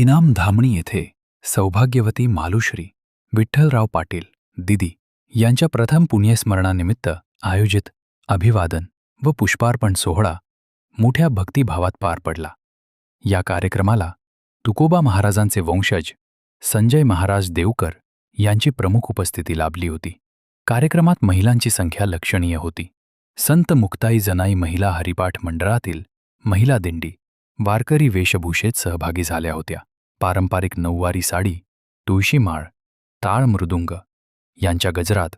इनाम धामणी येथे सौभाग्यवती मालुश्री विठ्ठलराव पाटील दिदी यांच्या प्रथम पुण्यस्मरणानिमित्त आयोजित अभिवादन व पुष्पार्पण सोहळा मोठ्या भक्तिभावात पार पडला। या कार्यक्रमाला तुकोबा महाराजांचे वंशज संजय महाराज देवकर यांची प्रमुख उपस्थिती लाभली होती। कार्यक्रमात महिलांची संख्या लक्षणीय होती। संत मुक्ताई जनाई महिला हरिपाठ मंडळातील महिला दिंडी वारकरी वेशभूषेत सहभागी झाल्या होत्या। पारंपरिक नऊवारी साडी, तुळशी माळ, टाळ मृदुंग यांच्या गजरात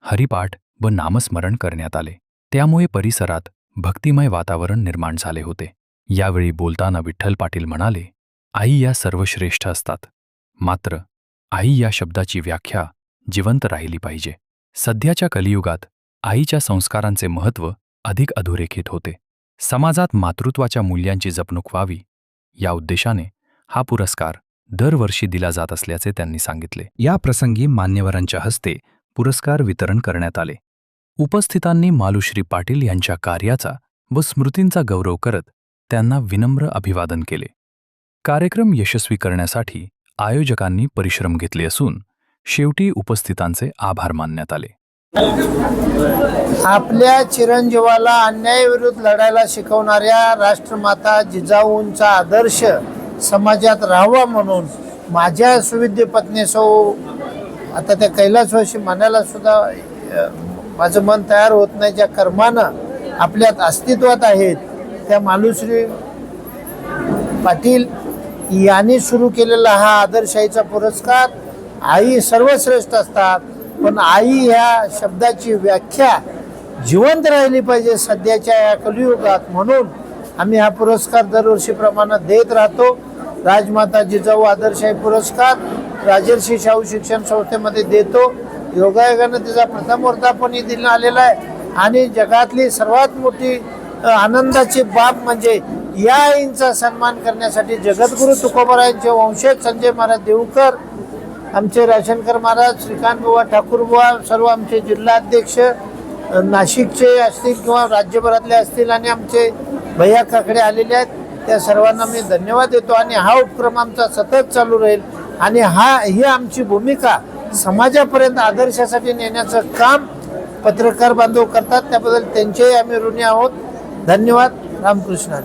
हरिपाठ व नामस्मरण करण्यात आले। त्यामुळे परिसरात भक्तिमय वातावरण निर्माण झाले होते। यावेळी बोलताना विठ्ठल पाटील म्हणाले, आई या सर्वश्रेष्ठ असतात, मात्र आई या शब्दाची व्याख्या जिवंत राहिली पाहिजे। सध्याच्या कलियुगात आईच्या संस्कारांचे महत्त्व अधिक अधोरेखित होते। समाजात मातृत्वाच्या मूल्यांची जपणूक व्हावी या उद्देशाने हा पुरस्कार दरवर्षी दिला जात असल्याचे त्यांनी सांगितले। या प्रसंगी मान्यवरांच्या हस्ते पुरस्कार वितरण करण्यात आले। उपस्थितांनी मालुश्री पाटील यांच्या कार्याचा व स्मृतींचा गौरव करत त्यांना विनम्र अभिवादन केले। कार्यक्रम यशस्वी करण्यासाठी आयोजकांनी परिश्रम घेतले असून शेवटी उपस्थितांचे आभार मानण्यात आले। आपल्या चिरंजीवाला अन्यायाविरुद्ध लढायला शिकवणाऱ्या राष्ट्रमाता जिजाऊंचा आदर्श समाजात राहावा म्हणून माझ्या सुविद्य पत्नी सौ आता त्या कैलासवासी म्हणायला सुद्धा माझं मन तयार होत नाही, ज्या कर्मानं आपल्यात अस्तित्वात आहेत त्या मालुश्री पाटील यांनी सुरू केलेला हा आदर्शाईचा पुरस्कार। आई सर्वश्रेष्ठ असतात, पण आई ह्या शब्दाची व्याख्या जिवंत राहिली पाहिजे सध्याच्या या कलियुगात, म्हणून आम्ही हा पुरस्कार दरवर्षीप्रमाणे देत राहतो। राजमाता जिजाऊ आदर्शाई पुरस्कार राजर्षी शाहू शिक्षण संस्थेमध्ये देतो। योगायोगानं त्याचा प्रथम वर्धापनही दिला आलेला आहे आणि जगातली सर्वात मोठी आनंदाची बाब म्हणजे या आईंचा सन्मान करण्यासाठी जगद्गुरू तुकोबारायांचे वंशज संजय महाराज देवकर, आमचे राशनकर महाराज, श्रीकांत बुवा, ठाकूर बुवा, सर्व आमचे जिल्हाध्यक्ष नाशिकचे असतील किंवा राज्यभरातले असतील आणि आमचे भैया काकडे आलेले आहेत, त्या सर्वांना मी धन्यवाद देतो। आणि हा उपक्रम आमचा सतत चालू राहील आणि ही आमची भूमिका समाजापर्यंत आदर्शासाठी नेण्याचं काम पत्रकार बांधव करतात, त्याबद्दल त्यांचेही आम्ही ऋणी आहोत। धन्यवाद। रामकृष्ण।